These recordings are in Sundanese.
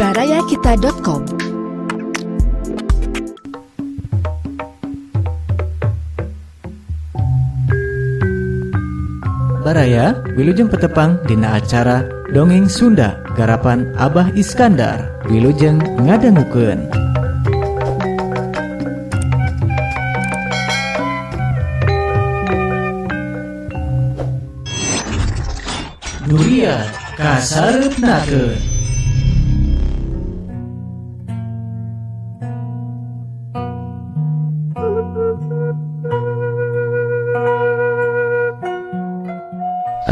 barayakita.com. Baraya wilujeng petepang dina acara Dongeng Sunda garapan Abah Iskandar. Wilujeng ngadangukeun. Durian kasareupnakeun.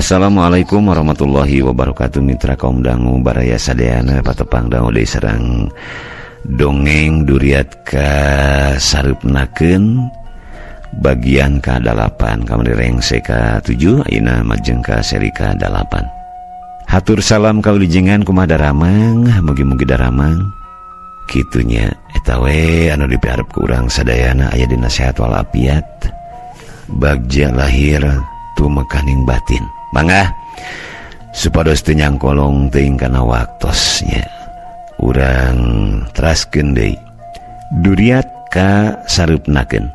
Assalamualaikum warahmatullahi wabarakatuh. Mitra kaum dangu baraya sadayana patepang dangu deui sareng dongeng Duriat kasareupnakeun bagian ka-8 kamari rengse ka-7 ayeuna majeng ka seri ka-8. Hatur salam kawilujengan kumaha daramang, mugi-mugi daramang kitunya eta we anu dipiharep ku urang sadayana aya dina sehat walafiat bagja lahir tumekaning batin. Mangga supados teu nyangkolong teuing kana waktosnya urang teraskeun deui Duriat kasareupnakeun.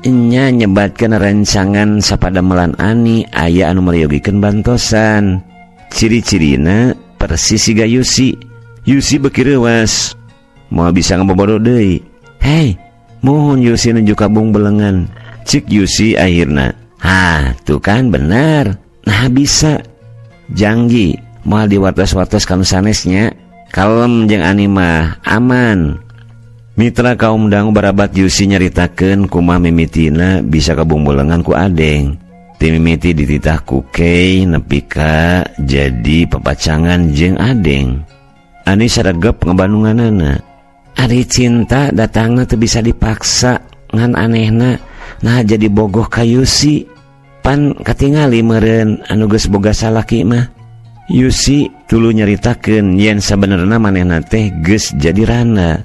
Nya nyebatkeun rancangan sapadamelan ani aya anu mariyogikeun bantosan. Ciri-cirina persis siga Yusi. Yusi beuki reuwas moal bisa ngabobodo deui. Hei, mohon Yusi nuju kabung belengan. Cik Yusi akhirna. Ha, tuh kan benar. Nah bisa. Janggi moal diwartos-wartos kanu sanesnya. Kalem jeung ani mah aman. Mitra kaum dangu barabat Yusi nyaritakeun kumaha mimitina bisa kabung bolengan ku adeng. Ti mimiti dititah ku Kei nepi ka jadi papacangan jeung adeng. Ani saregep ngabandunganana. Ari cinta datangna teu bisa dipaksa ngan anehna nah jadi bogoh ka Yusi. Pan katingali meureun anu geus boga salaki mah. Yusi tuluy nyaritakeun yen sabenerna manehna teh geus jadi randa.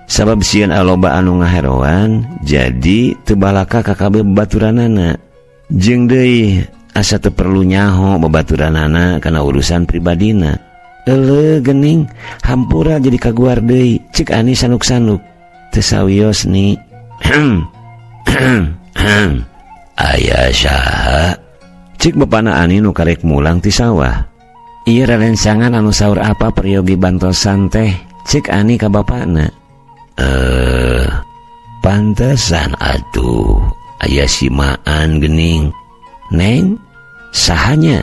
Sabab sieun aloba anu ngaheroan jadi teu balaka ka kabeh babaturanana. Jeung deui asa teu perlu nyaho babaturanana kana urusan pribadina. Euleuh geuning hampura jadi kaguar deui ceuk ani sanuk-sanuk. Teu sawios ni. Aya saha? Ceuk bapana ani nu karek mulang ti sawah. Ieu rerencangan anu saur apa peryogi bantosan teh? Ceuk ani ka bapana. Pantesan atuh aya simaan geuning. Neng, sahanya?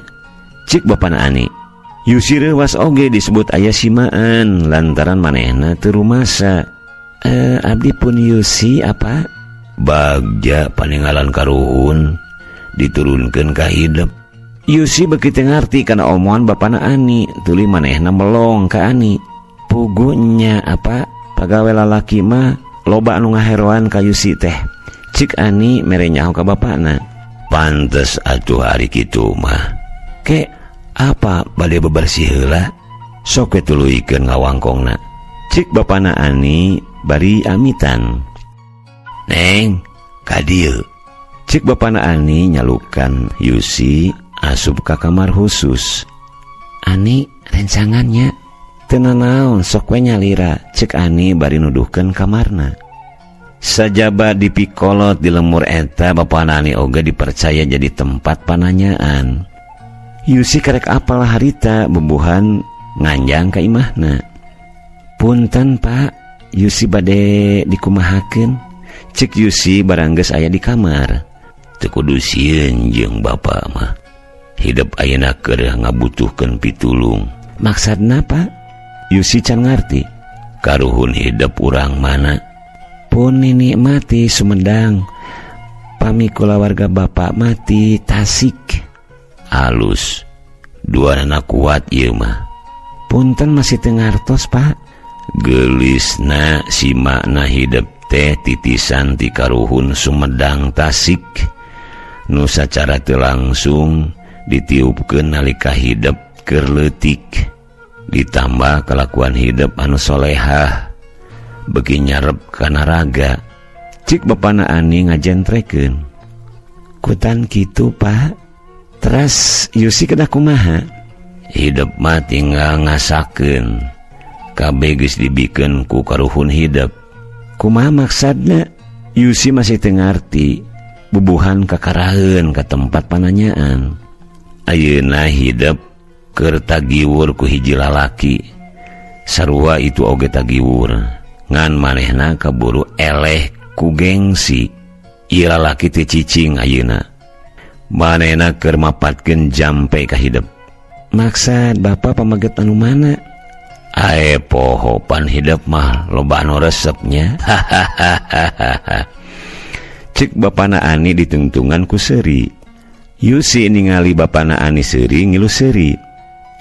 Cik bapana ani. Yusi reuwas oge disebut aya simaan lantaran manehna teu rumasa. Abdi pun Yusi apa? Bagja paninggalan karuhun diturunkeun ka hideep. Yusi beuki teu ngarti kana omongan bapana ani, tuluy manehna melong ka ani. Pugunya apa? Pagawe lalaki mah loba anu ngaheroan ka Yusi teh. Cik ani mere nyaho ka bapana. Pantes atuh ari kitu mah. Ke apa bade bebersih heula? Sok we tuluykeun ngawangkongna. Cik bapana ani bari amitan. Neng, ka dieu. Cik bapana ani nyalukan Yusi asup ka kamar khusus. Ani rencangannya tenanaon sok we nyalira ceuk ani bari nuduhkeun kamarna. Sajaba dipikolot di lemur eta bapana ani oge dipercaya jadi tempat pananyaan. Yusi karek apal harita bebuhan nganjang ka imahna. Punten Pak, Yusi bade dikumahakeun. Ceuk Yusi barang geus aya di kamar. Teu kudu sieun jeung bapa mah. Hidup ayeuna keur ngabutuhkeun pitulung. Maksudna Pak? Yusi can ngarti. Karuhun hidup urang mana? Pun nini mati Sumedang. Pami kulawarga bapak mati Tasik. Alus. Dua anak kuat ieu mah. Punten masih teu ngartos Pak. Gelisna si makna hidup teh titisan ti karuhun Sumedang Tasik. Nu sacara teu langsung ditiupkeun nalika hidup keur leutik ditambah kelakuan hidup anu solehah beuki nyarep kana raga. Cik bapana Ani ngajentrekeun, kutan kitu Pak. Teras Yusi kedah kumaha? Hidup mah tinggal ngasakeun, kabeh geus dibikeun ku karuhun hidup. Kumaha maksudna? Yusi masih teu ngarti, bubuhan kakaraheun ka tempat pananyaan. Ayeuna hidup keur tagiwur ku hiji lalaki, sarua itu oge tagiwur, ngan manehna kaburu eleh ku gengsi. Ieu lalaki teu cicing ayeuna, manehna keur mapatkeun jampe ka hidup. Maksud Bapak pamaget anu mana? Ae poho pan hidup mah loba anu resepnya. Cik bapana Ani ditungtungan ku seuri. Yusi ningali bapana Ani seuri ngilu seuri.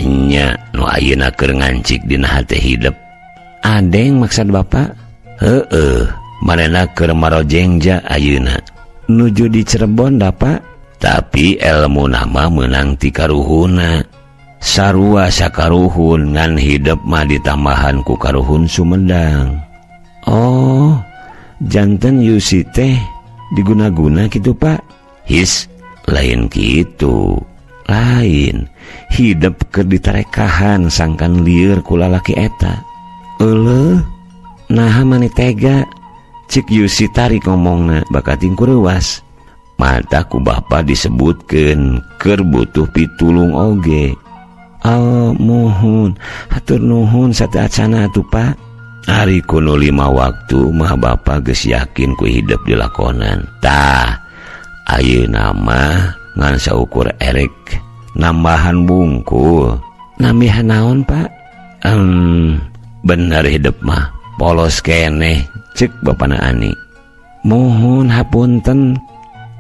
Nya nu ayeuna keur ngancik dina hate hidup. Adeng maksud Bapak? Heueuh, manehna keur marojengja ayeuna. Nuju di Cirebon da Pak? Tapi ilmu nama menang ti karuhuna. Sarua sakaruhun ngan hidup mah ditambahan ku karuhun Sumedang. Oh, janten Yusi teh diguna-guna gitu Pak? His, lain gitu. Lain, hidup keur ditarekahan sangkan lieur ku lalaki eta. Euleuh, naha mani tega? Cik Yusi tarik ngomongna bakating ku reuwas. Mata ku Bapa disebutkeun keur butuh pitulung oge. Muhun, hatur nuhun sateacana atuh Pak. Ari kuno 5 waktu mah Bapa geus yakin ku hidup dilakonan. Tah, ayeuna mah ngan saukur erek nambahan bungkul. Nambihan naon Pak? Bener hidup mah polos keneh, cek bapana Ani. Mohon hapunten.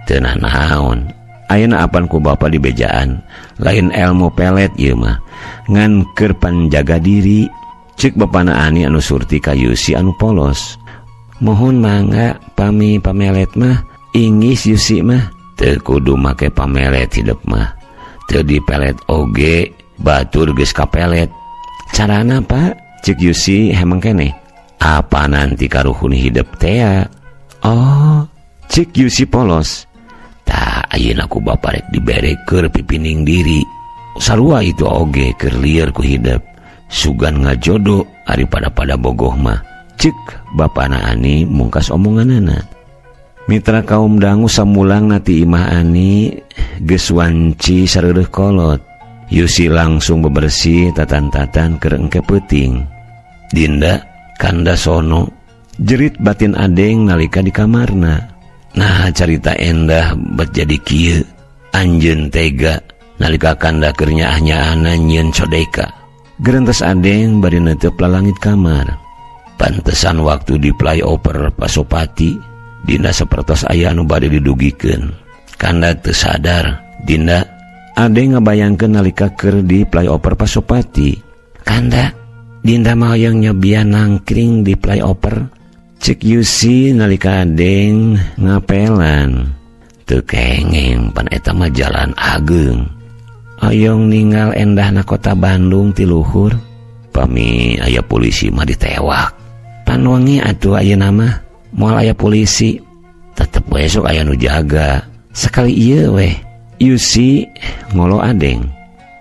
Teu naon. Ayeuna apan ku Bapa di bejaan, lain ilmu pelet ieu mah, ngan keur panjaga diri. Cek bapana Ani anu surti ka Yusi anu polos. Mohon mangga pami pamelet mah, ingis Yusi mah. Teu kudu make pamelet hidup mah. Teu dipelet oge, batur geus kapelet. Carana Pak? Cek Yusi hemeng keneh. Apa nanti karuhun hidup teh? Oh, cek Yusi polos. Tah ayeuna ku Bapa rek dibere keur pipining diri. Sarua itu oge keur lieur ku hidup. Sugan ngajodo ari pada bogoh mah. Cek bapana Ani mungkas omonganana. Mitra kaum dangu samulang nati imah Ani geus wanci sareureuk kolot. Yusi langsung bebersih tatan-tatan keur engke peuting. Dinda kanda sono, jerit batin adeng nalika di kamarna. Nah carita endah bet jadi kieu. Anjeun tega nalika kanda keur nyaah-nyaahna nyieun codeka. Gerentes adeng bari neuteup lalangit kamar. Pantesan waktu di flyover Pasopati, Dinda sapertos aya anu bade didugikeun. Kanda teu sadar. Dinda adeng ngabayangkeun nalika keur di flyover Pasopati. Kanda, Dinda mah hoyong nyobian nangkring di flyover. Cek Yusi nalika adeng ngapelan. Teu kengeng pan eta mah jalan ageung. Hoyong ninggal endahna kota Bandung ti luhur. Pami aya polisi mah ditewak. Pan wengi atuh ayeuna mah moal aya polisi. Tetep we sok aya nu jaga. Sakali ieu weh Yusi ngolo adeng.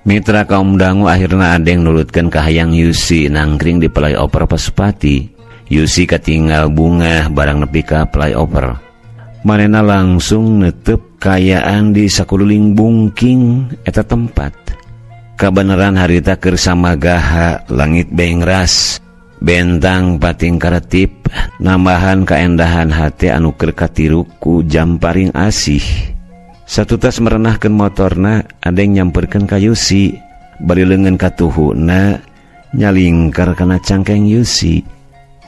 Mitra kaum dangu akhirna adeng nurutkeun kahayang Yusi nangkring di flyover Pasupati. Yusi katinggal bunga barang nepi ka flyover. Manena langsung netep kayaan di sakululing bungking eta tempat. Kabeneran harita keur samagaha, langit bengras, bentang pating karetip, nambahan kaendahan hate anu keur katiru ku jam paring asih. Satu tas merenahkeun motorna, adeng nyamperkeun ka Yusi, bari leungeun katuhuna nyalingkar kana cangkeng Yusi.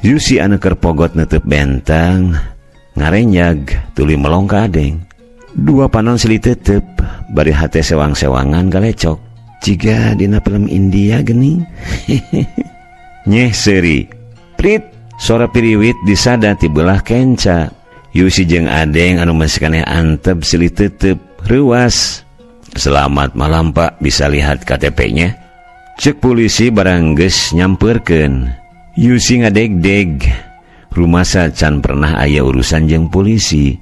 Yusi anu keur pogot neuteuk bentang, ngarenyag tuluy melong ka adeng. Dua panon silih teuteup, bari hate sewang-sewangan galecok. Jiga dina film India geuning. Nyeh seuri. Prit, suara piriwit disada ti beulah kenca. Yusi jeung adeng anu masih kaneh antep silih teuteub reuas. Selamat malam Pak, bisa lihat KTP-nya? Cek polisi barang geus nyamperkeun. Yusi ngadeg-deg. Rumasa can pernah aya urusan jeung polisi.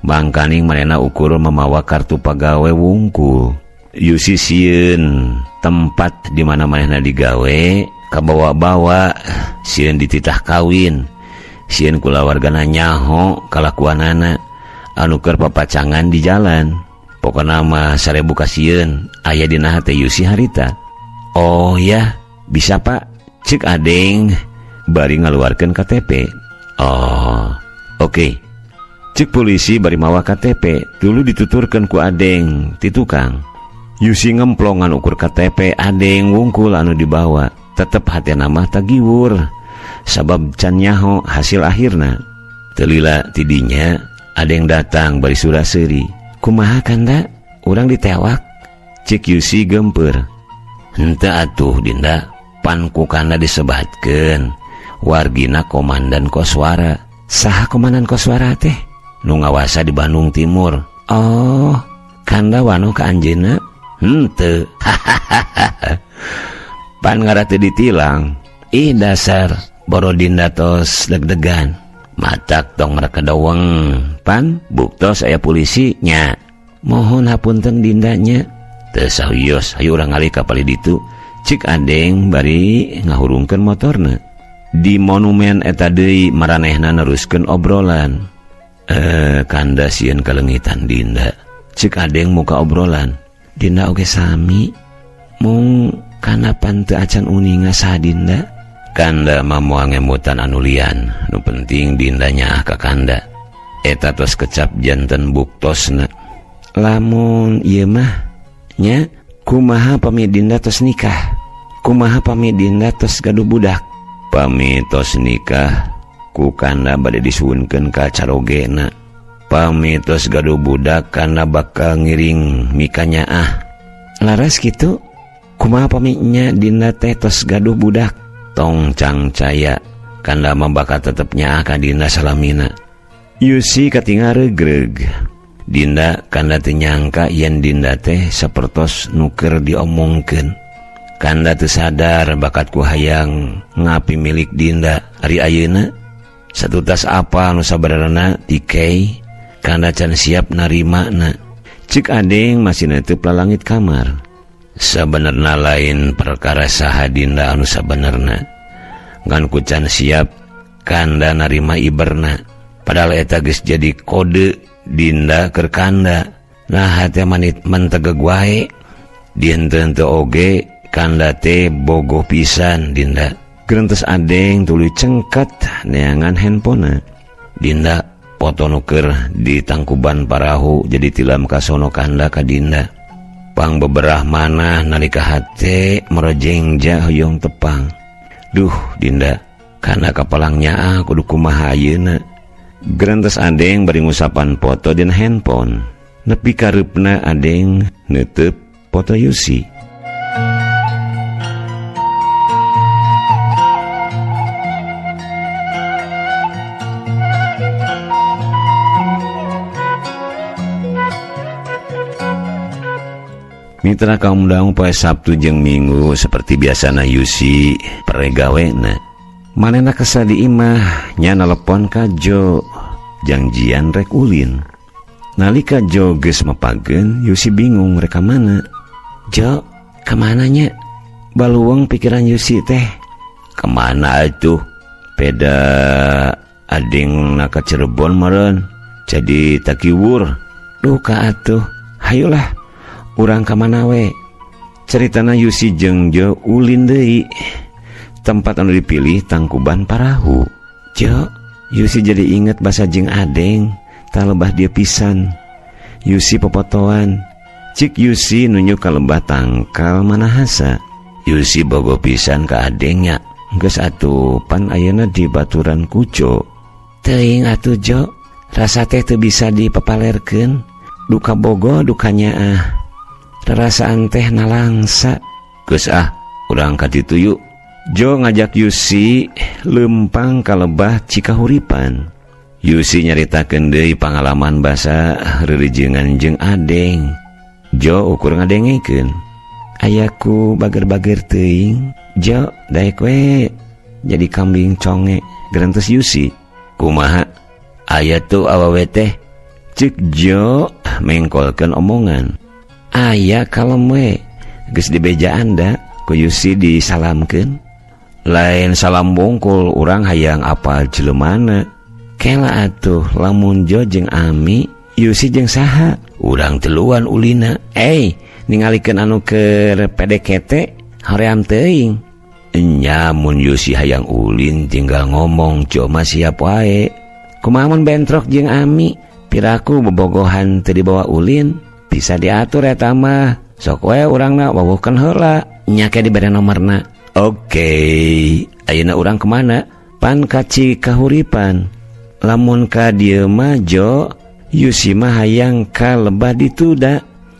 Mangkaning manehna ukur memawa kartu pagawe wungkul. Yusi sieun tempat di mana manehna digawe kabawa-bawa, sieun dititah kawin. Sieun kulawargana nyaho kalakuanana anu keur papacangan di jalan. Pokona mah 1000 kasieun aya dina hate Yusi harita. Oh ya, bisa Pak, cek adeng bari ngaluarkeun KTP. Oh, oke. Cek polisi bari mawa KTP, dulu dituturkeun ku adeng ti tukang. Yusi ngemplongan ukur KTP adeng wungkul anu dibawa. Tetep hatena mah tagiwur, sabab can nyaho hasil akhirna. Telila tidinya adeng datang bari sura-seuri. Kumaha Kanda? Urang ditewak. Cik Yusi gemper. Henteu atuh Dinda, pan ku Kanda disebatkeun wargina komandan koswara. Saha komandan koswara teh? Nu ngawasa di Bandung Timur. Oh, Kanda wano ka anjeunna? Henteu. Pan ngarate ditilang. Ih dasar boro Dinda tos deg-degan. Matak tong mereka daweng. Pan buktos aya polisi nya. Mohon hapunten Dindanya. Teu sauyos hayu urang ngali ka pali ditu. Cik adeng bari ngahurungkeun motorna. Di monumen eta deui maranehna neruskeun obrolan. Kanda sieun kalengitan Dinda. Cik adeng muka obrolan. Dinda oge sami. Mung kana pan teu acan uninga saha Dinda? Kanda mah moal ngemutan anu lian. Nu penting Dinda nyaah ka Kanda. Eta tos kecap janten buktosna. Lamun ieu mah nya kumaha pami Dinda tos nikah? Kumaha pami Dinda tos gaduh budak? Pami tos nikah ku Kanda bade disuwunkeun ka carogena. Pami tos gaduh budak Kanda bakal ngiring mika nyaah. Laras kitu? Kumaha pami nya Dinda teh tos gaduh budak? Tong cangcaya Kanda mah bakal tetep nyaah ka Dinda salamina. Yusi katingal regreg. Dinda Kanda teu nyangka yen Dinda teh sapertos nuker diomongkeun. Kanda teu sadar bakat ku hayang ngapi milik Dinda ari ayeuna. Satutas apa anu sabarana tikei Kanda can siap narimana. Cik adeng masih netep lalangit kamar. Sabenerna lain perkara saha Dinda anu sabenerna. Ngan ku can siap Kanda narima iberna. Padahal eta geus jadi kode Dinda keur Kanda. Nah hati manit mentegeg wae. Dinten teu oge Kanda teh bogoh pisan Dinda. Gerentos adeng tuluy cengkat neangan handphone. Dinda foto nuker di tangkuban parahu jadi tilam kasono Kanda ka Dinda. Pang beberah mana nalika hate merojengja hoyong tepang. Duh Dinda, Kanda kapalangnya kudu kumaha ayeuna. Gerentos adeng bari ngusapan foto dina handphone. Nepi kareupna adeng neuteub foto Yusi. Mitra kaum daung poe Sabtu jeung Minggu seperti biasana Yusi paregawena. Manehna kesadi imah nya nelepon ka Jo janjian rek ulin. Nalika Jo geus mepageun, Yusi bingung rek ka mana. Jo, kemana nya? Baluweng pikiran Yusi teh. Kemana atuh? Peda adeng ka Cirebon meureun. Jadi takiwur. Duh ka atuh. Hayulah. Urang ka mana we? Ceritana Yusi jeung Jo ulin deui. Tempat anu dipilih tangkuban parahu. Jo, Yusi jadi inget basa jeung adeng. Tak lebah dia pisan. Yusi popotoan. Cik Yusi nunjuk ka lembah tangkal manahasa. Yusi bogo pisan ka adengnya. Geus atuh pan ayeuna di baturan kuco. Teuing atuh Jo, rasa teh teu bisa dipapalerkeun. Duka bogo dukanya ah. Rarasaan teh nalangsa. Geus ah, urang ka ditu yuk. Jo ngajak Yusi lempang ka lebah Cikahuripan. Yusi nyaritakeun deui pangalaman basa rerejengan jeung adeng. Jo ukur ngadengikeun. Ayaku bager-bager teuing. Jo daek we jadi kambing conge gerantos Yusi. Kumaha? Aya tuh awewe teh. Cek Jo mengkolkeun omongan. Aya kalem we. Geus dibejaan da ku Yusi disalamkeun. Lain salam bongkol urang hayang apal jelemana. Kela atuh lamun Jo jeung Ami, Yusi jeung saha? Urang teluan ulina. Ningalikeun anu keur PDKT hoream teuing. Nya mun Yusi hayang ulin tinggal ngomong Jo mah siap wae. Kumaha mun bentrok jeung Ami? Piraku bobogohan teu dibawa ulin, bisa diatur eta mah. Sok we urangna wawuhkeun heula. Nya ke dibere nomerna. Oke, ayeuna urang kemana? Pan ka Cikahuripan. Lamun ka dieu mah Jo, Yusi mah hayang ka lebah ditu da.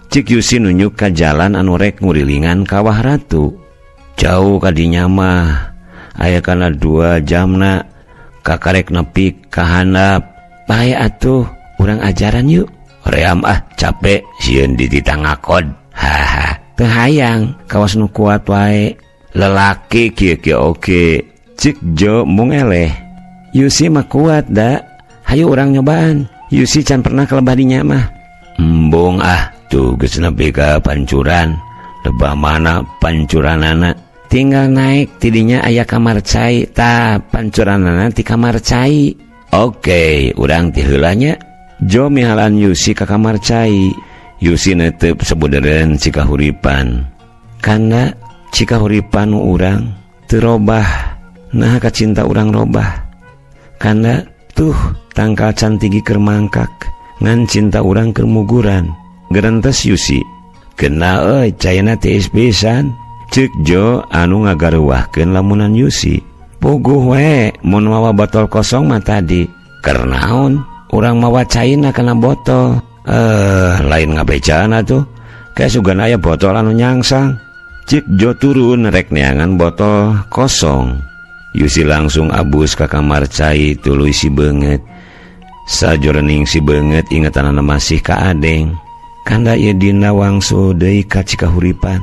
Cik Yusi nunjuk ka jalan anu rek ngurilingan Kawah Ratu. Jauh ka dinya mah aya kana 2 jamna kakarek nepi ka handap. Bae atuh urang ajaran yuk. Hoream capek sieun di ditangakod. Haha, teu hayang kawas nu kuat wae. Lelaki kieu-kieu oke. Cik Jo mung eleh. Yusi mah kuat da. Hayu urang nyobaan. Yusi can pernah ke lebah dinya mah. Embung tuh geus nepi ka pancuran. Lebah mana pancuranana? Tinggal naik tidinya aya kamar cai. Ta pancuranana ti kamar cai. Oke, urang ti heula nya. Jo mihalan Yusi ka kamar cai. Yusi netep sabudeureun Cikahuripan. Kana Cikahuripan urang teu robah. Nah kacinta urang robah. Kanda tuh tangkal cantigi keur mangkak ngan cinta urang keur muguran. Gerantos Yusi. Kena cayana tiis pisan. Cek Jo anu ngagaruwahkeun lamunan Yusi. Puguh we mun mawa botol kosong mah tadi. Kernaon urang mawa caina kana botol. Lain ngabecaan atuh. Kayak sugan aya botol anu nyangsang. Cek Jo turun rek neangan botol kosong. Yusi langsung abus ka kamar cai tuluy si beungeut. Sajorening si beungeut ingetanana masih ka adeng. Kanda ieu dinda wangsul deui ka Cikahuripan.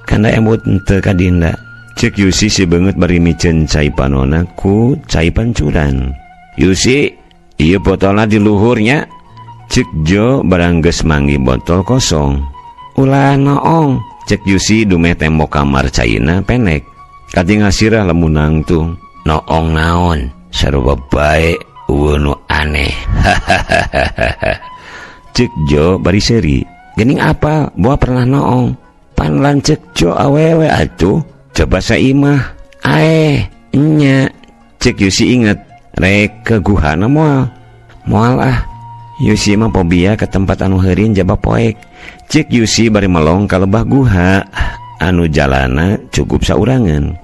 Kanda emut henteu ka dinda. Cek Yusi si beungeut bari miceun cai panonna ku cai pancuran. Yusi, ieu botolna di luhurnya. Cek Jo barang geus manggi botol kosong. Ulah noong. Cek Yusi dumeh tembok kamar caina penek. Katingal sirah lamunang tuh. Noong naon? Sarupa bae nu aneh. Cek Jo bari seri. Gening apa? Boa pernah noong. Pan lancek Jo awewe atuh. Coba saimah. Nya. Cek Yusi inget. Rek ke guhana moal. Moal Yusi mah pobia ke tempat anu heureun jaba poek. Cek Yusi bari melong ka lebah guha. Anu jalana cukup saurangan.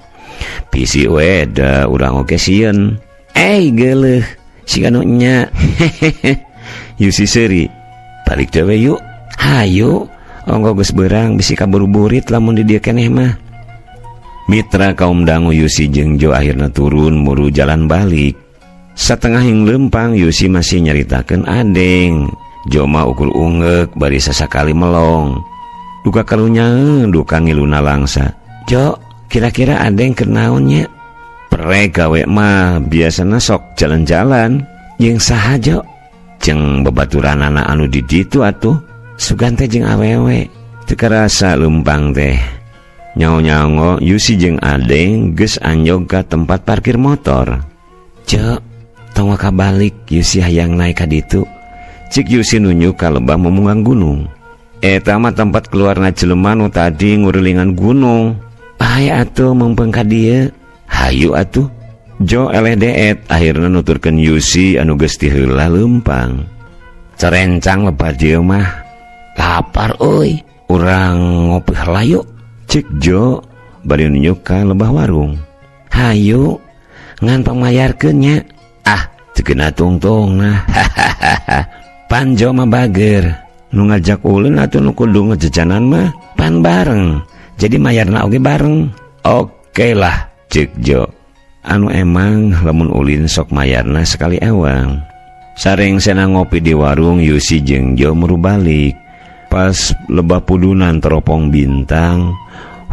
Pisi we da urang oge sieun. Geuleuh si anu nya. Yusi seuri. Balik dewe yuk. Hayu. Onggo geus beurang bisi kaburu-burit lamun di dieu keneh mah. Mitra kaum dangu Yusi jeung Jo akhirna turun muru jalan balik. Satengah hing lempang Yusi masih nyaritakeun adeng. Jo mah ukur ungeuk bari sasakali melong. Duka karunya duka ngiluna langsa. Jo, kira-kira adeng keur naon nya? Perek gawe mah biasana sok jalan-jalan. Jeung saha Jo? Jeung babaturanana anu di ditu atuh. Sugan teh jeung awewe. Teu karasa lempang teh. Nyaho-nyaho Yusi jeung adeng geus anjog ka tempat parkir motor. Jo, tong ka balik Yusi hayang naik ka ditu. Cik Yusi nunjuk ka lebah memunggang gunung. Eta mah tempat keluarna jelema nu tadi ngurilingan gunung. Bae atuh mumpung ka dieu. Hayu atuh. Jo eleh deet akhirna nuturkeun Yusi anu geus ti heula leumpang. Cerencang lebah dieu mah. Lapar euy. Urang ngopi heula yuk. Cik Jo bari nunjuk ka lebah warung. Hayu ngan pamayarkeun nya. Teu keuna tungtungna. Pan Jo mah bager. Nu ngajak ulun atuh nu kudu ngejejanan mah pan bareng. Jadi mayarna oge bareng. Oke lah cek Jo. Anu emang lamun ulin sok mayarna sekali ewang. Sareng sena ngopi di warung Yusi jeung Jo muru balik. pas lebah pudunan teropong bintang,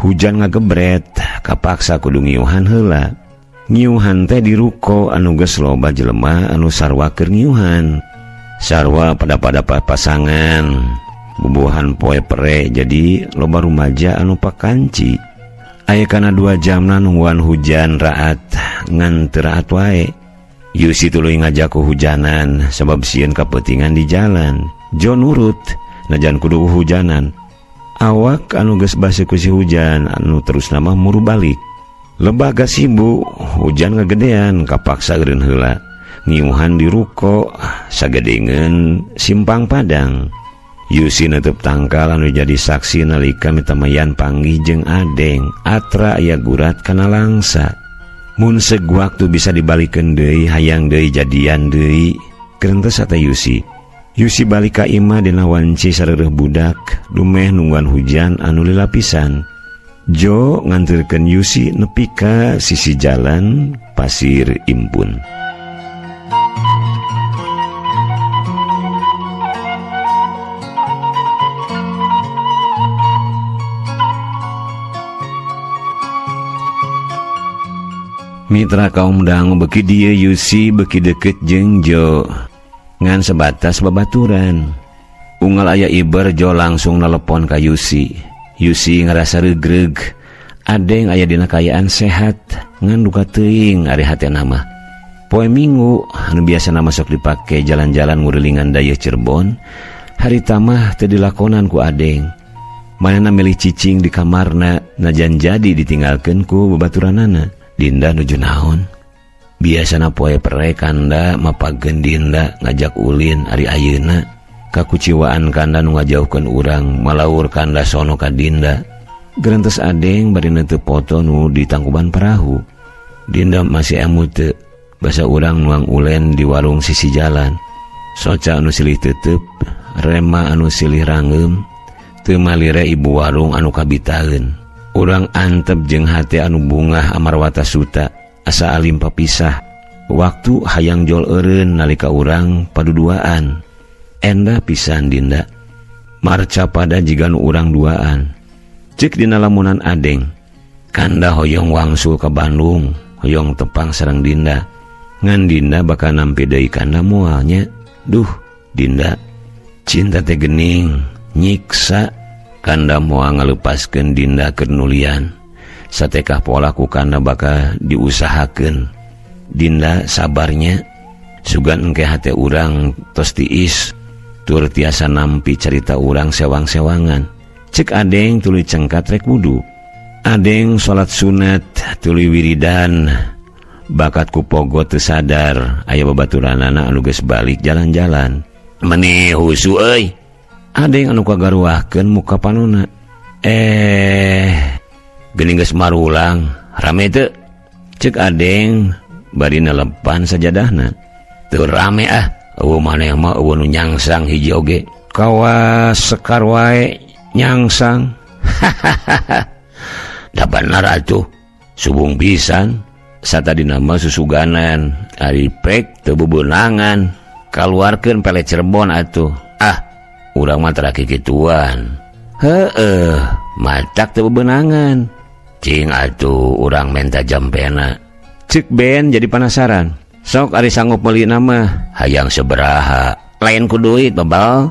hujan ngagebret, kapaksa kudu ngiuhan heula. Ngiuhan teh di ruko anu geus loba jelema anu sarwa keur ngiuhan. Sarwa pada pasangan, bubuhan poe pere jadi loba rumaja anu pakanci. Aya kana 2 jamna nungguan hujan raat ngan teu raat wae. Yusi tuluy ngajak ku hujanan sabab sieun kapeutingan di jalan. Jo nurut najan kudu hujanan. Awak anu geus basa ku si hujan anu terus nama muru balik. Lebah gasibu hujan ngagedean kapaksa eureun heula. Ngiuhan di ruko sagedengeun simpang Padang. Yusi neutup tangkal anu jadi saksi nalika mitamayan panggih jeung Adeng atra aya gurat kana langsa. Mun seug waktu bisa dibalikeun deui hayang deui jadian deui kerentos ata Yusi. Yusi balik ka imah dina wanci sareureum budak dumeh nungguan hujan anu lila pisan. Jo nganterkeun Yusi nepi ka sisi jalan pasir impun. Mitra kaum dang beki dieu Yusi beki deket jeung Jo ngan sebatas babaturan. Unggal aya Iber Jo langsung nelepon ka Yusi. Yusi ngerasa regreg. Adeng aya dina kayaan sehat ngan duka teuing ari hatena mah. Poe Minggu anu biasana masuk dipake jalan-jalan ngurilingan dayeuh Cirebon, harita mah teu dilakonan ku Adeng. Manehna milih cicing di kamarna najan jadi ditinggalkeun ku babaturanana. Dinda nuju naon? Biasana poe pere kanda mapageun Dinda ngajak ulin ari ayeuna. Kakuciwaan kanda nu ngajauhkeun urang malaur kanda sono ka Dinda. Gerentos Adeng bari neuteuk foto nu di tangkuban perahu. Dinda masih emu teu basa urang nuang ulen di warung sisi jalan. Soca anu silih teuteub, Rema anu silih rangeum, teu malire ibu warung anu kabitaeun. Urang antep jeung hate anu bungah amarwata suta asa alim papisah. Waktu hayang jol eureun nalika urang paduduaan. Endah pisan Dinda. Marca pada jiga nu urang duaan. Ceuk dina lamunan Adeng. Kanda hoyong wangsul ka Bandung, hoyong tepang sareng Dinda. Ngan Dinda bakal nampi deui kanda moal nya. Duh, Dinda. Cinta teh geuning, nyiksa. Kanda moal ngalepaskeun Dinda keur nulian. Satekah pola ku kanda bakal diusahakeun. Dinda sabarnya. Sugan engke hate urang tos tiis. Tur tiasa nampi cerita urang sewang-sewangan. Ceuk Adeng tuluy cengkat rek wudu. Adeng salat sunat tuluy wiridan. Bakat ku pogo teu sadar aya babaturanana anu geus balik jalan-jalan. Maneh husu euy. Adeng anu kagaruahkeun muka panona. Geuning geus marulang, rame teu? Ceuk Adeng bari nelepan sajadahna. Teu rame ah, eueuh maneh mah eueuh nu nyangsang hiji oge. Kawas sekar wae nyangsang. Da bener atuh, subung pisan. Satadina mah susuganan, ari pek teu bebeunangan. Kaluarkeun pele Cirebon atuh. Urang mah tara kikituan. Heueuh, matak teu bebenangan. Cing atuh urang menta jampena. Ceuk Ben jadi penasaran. Sok ari sanggup meuli mah hayang sabaraha? Lain ku duit babal.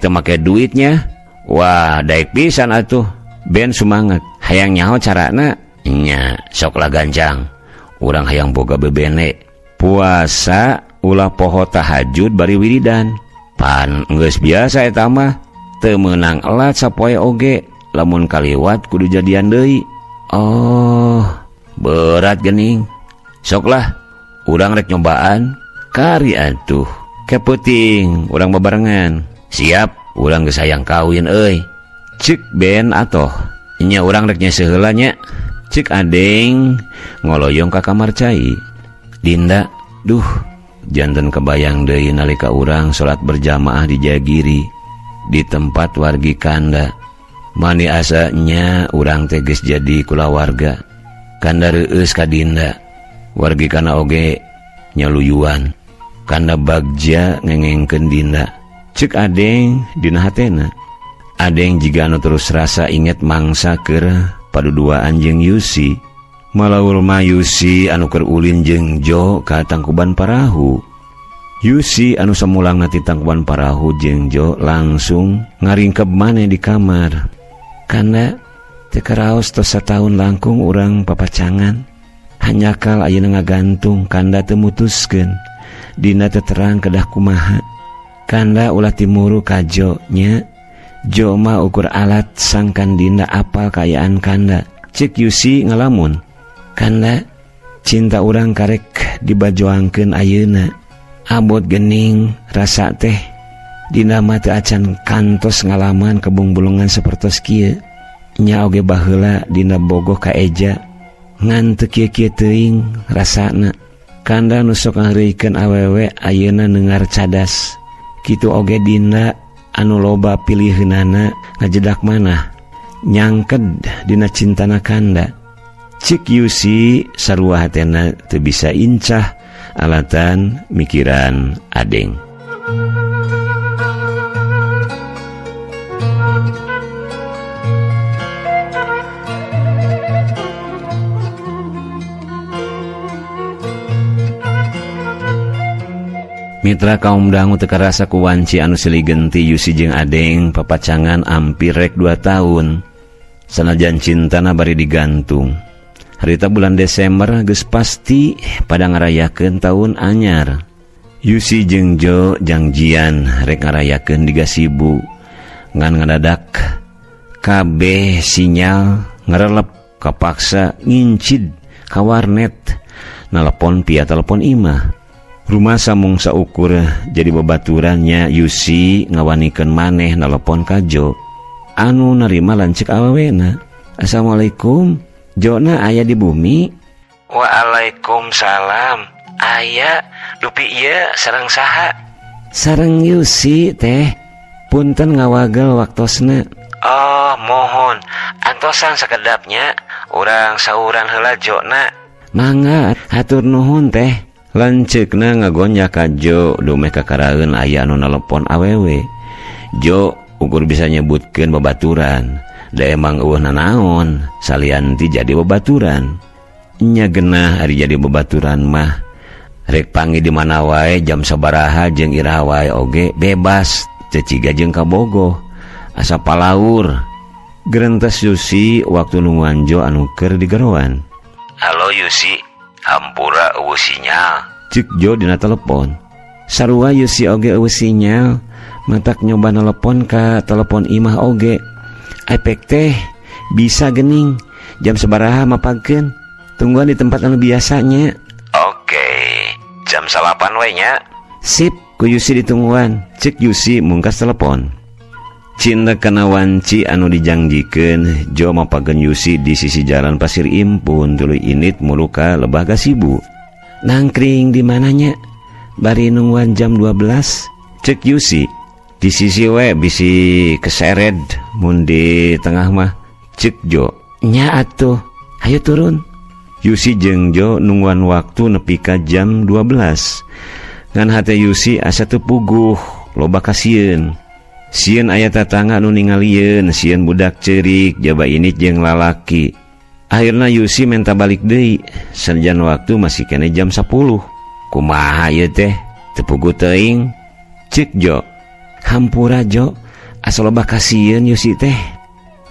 Teu make duitnya. Wah, daek pisan atuh. Ben sumanget. Hayang nyaho carana? Nya, sok lah gancang. Urang hayang boga bebene. Puasa ulah poho tahajud bari wiridan. Pan geus biasa eta mah teu meunang elat sapoe oge lamun kaliwat kudu jadian deui. Oh, berat geuning. Soklah urang rek nyobaan kari atuh. Kepeuting urang bebarengan. Siap, urang geus hayang kawin euy. Ceuk Ben atoh. Nya urang rek nyese heula nya. Ceuk Adeng ngoloyong ka kamar cai. Dinda, duh janten kebayang deui nalika urang salat berjamaah di Jagiri di tempat wargi kanda. Mani asanya urang teh geus jadi kulawarga. Kanda reueus ka Dinda. Wargi kana oge nyaluyuan. Kanda bagja ngengengkeun Dinda. Ceuk Adeng dina hatena. Adeng jika anu terus rasa inget mangsa keur paduduaan jeung Yusi. Malaur mah Yusi anu keur ulin jeung Jo ka tangkuban parahu. Yusi anu samulang ti tangkuban parahu jeung Jo langsung ngaringkeb maneh di kamar. Kanda teu karaos tos sataun langkung urang papacangan. Hanyakal ayeuna ngagantung kanda teu mutuskeun. Dina teu terang kedah kumaha. Kanda ulah timuru ka Jo nya. Jo mah ukur alat sangkan dina apal kayaan kanda. Cek Yusi ngalamun. Kanda cinta urang karek dibajoangkeun ayeuna. Abot geuning rasa teh. Dina mah teu acan kantos ngalaman kebungbulungan sapertos kieu. Nya oge baheula dina bogoh ka eja. Ngan teu kieu-kieu teuing rasana. Kanda nu sok ngaheureukeun awewe ayeuna neungar cadas. Kitu oge dina anu loba piliheunana ngajedak manah nyangked dina cintana kanda. Cik Yusi sarua hatena teu bisa incah alatan mikiran adeng. Mitra kaum dangu teka rasa kuwanci anu silih genti Yusi jeung adeng papacangan ampir rek 2 tahun. Sanajan cintana bari digantung. Harita bulan Desember geus pasti pada ngarayakeun taun anyar. Yusi jeung Jo janjian rek ngarayakeun di Gasibu. Ngan ngadadak kabeh sinyal ngarelep kapaksa ngincid ka warnet. Nalepon via telepon imah. Rumah samung saukur jadi babaturannya. Yusi ngawanikeun maneh nalepon ka Jo. Anu narima lancik awewena. Assalamualaikum. Jona aya di bumi? Waalaikumsalam. Aya dupi ieu sareng saha? Sareng Yusi teh. Punten ngawagel waktosna. Oh mohon. Antosan sakedapnya urang sauran heula Jona. Mangga hatur nuhun teh. Lanceukna ngagonyak ka Jo dumeh kakaraeun aya anu nalepon awewe. Jo ukur bisa nyebutkeun babaturan. Da emang eueuh nanaon salian ti jadi babaturan. Nya genah ari jadi babaturan mah rek pangi di mana wae jam sabaraha jeung iraha wae oge bebas teu ciga jeung kabogoh asa palaur. Gerentes Yusi waktu nungguan Jo anu keur digerowan. Halo Yusi, hampura eueuh sinyal. Cik Jo dina telepon. Sarua Yusi oge eueuh sinyal. Matak nyoba nelepon ka telepon imah oge. Epek teh bisa gening. Jam sabaraha mapagkeun? Tungguan di tempat anu biasanya. Oke, jam 8 we nya. Sip, ku Yusi ditungguan. Cik Yusi mungkas telepon. Cinta kana wanci anu dijangjikeun Jo mapageun Yusi di sisi jalan Pasir Impun tuluy init mulu ka Lebah Gasibu. Nangkring di mananya? Bari nungguan jam 12. Cek Yusi. Di sisi we bisi kesered mun di tengah mah. Cek Jo. Nya atuh. Hayu turun. Yusi jeung Jo nungguan waktu nepi ka jam 12. Ngan hate Yusi asa teu puguh, loba kasieun. Sieun aya tatangga anu ningalieun, sieun budak ceurik, jaba init jeung lalaki. Akhirna Yusi menta balik deui, sanajan waktu masih kene jam 10. Kumaha ieu teh? Teu puguh teuing? Cik Jo. Hampura Jo, asa loba kasieun Yusi teh.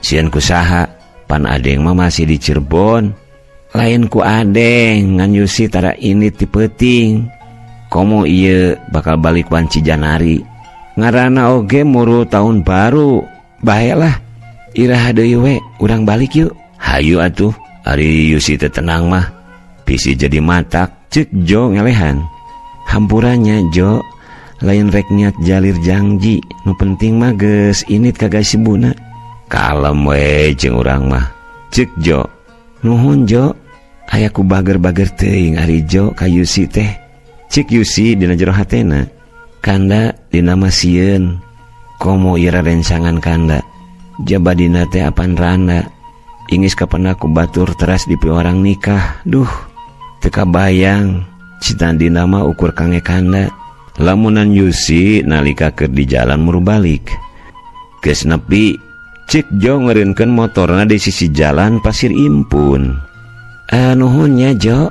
Sieun kusaha? Pan adeng mah masih di Cirebon. Lain ku adeng, ngan Yusi tara init ti peuting. Komo ieu bakal balik wanci Janari. Ngaranna oge muru tahun baru. Bahelah. Iraha deui we, urang balik yuk. Hayu atuh, ari Yusi teh tenang mah. Bisi jadi matak, cek Jo ngelehan. Hampurannya Jo, lain rek niat jalir janji. Nu penting mah geus init ka Gasibuna. Kalem we jeung urang mah. Cek Jo. Nuhun Jo. Aya ku bager-bager teuing ari Jo ka Yusi teh. Cek Yusi dina jero hatena. Kanda dina mah sieun. Komo ira rencangan kanda. Jaba dina teh apan randa. Ingis kapan aku batur teras dipi orang nikah. Duh, teka bayang. Citan dina mah ukur kange kanda. Lamunan Yusi nalika keur di jalan muru balik. Geus nepi, cik Jo ngeureunkeun motorna di sisi jalan Pasir Impun. Nuhunnya Jo,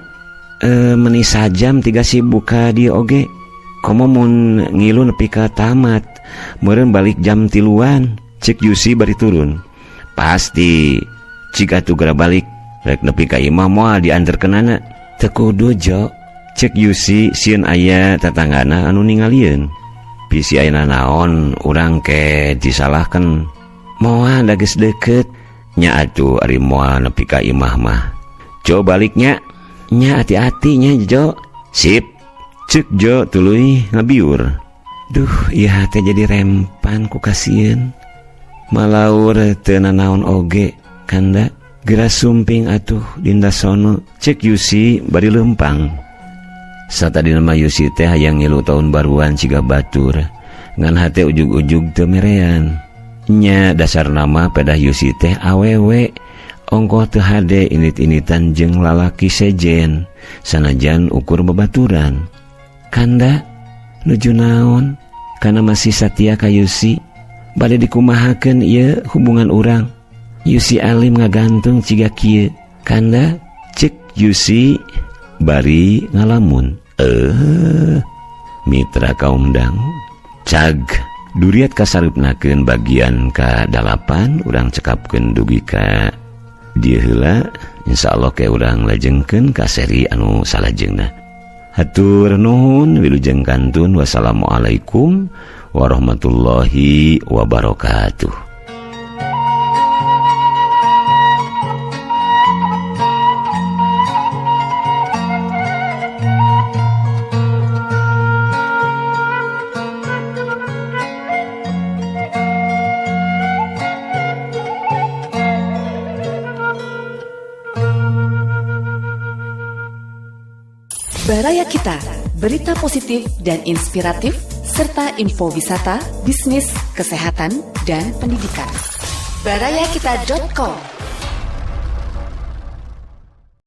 meni sajam 3 sibuk ka dieu oge. Komo mun ngilu nepi ka tamat, meureun balik jam 3-an. Cik Yusi bari turun. Pasti cik atuh gara balik rek nepi ka imah moal dianterkeunana. Teu kudu Jo, cek Yusi sieun aya tatanggana anu ningalieun. Bisi ayeuna naon urang ke disalahkeun. Moal da geus deukeut nya atuh ari moal nepi ka imah mah. Jo baliknya nya hati-hati nya Jo. Sip. Cek Jo tuluy ngabiur. Duh, ieu teh jadi rempan ku kasieun. Malaur teu nanaon oge kanda. Geras sumping atuh dinda sono. Cek Yusi bari lempang. Satadina mah Yusi teh hayang ngilu tahun baruan ciga batur. Ngan hate ujug-ujug teu merean. Nya dasar nama pedah Yusi teh awewe. Ongkoh teu hade init-initan jeung lalaki sejen. Sanajan ukur babaturan. Kanda nuju naon? Kana masih satia ka Yusi. Bade dikumahakeun ieu hubungan urang. Yusi alim ngagantung ciga kieu. Kanda cek Yusi bari ngalamun. Mitra kaum dangu. Cag duriat kasarupnakeun bagian ka-8 urang cekapkeun dugi ka dieu heula. Insyaallah ke urang lajengkeun ka seri anu salajengna. Hatur nuhun wilujeng kantun. Wassalamualaikum warahmatullahi wabarakatuh. Baraya Kita, berita positif dan inspiratif, serta info wisata, bisnis, kesehatan, dan pendidikan. Barayakita.com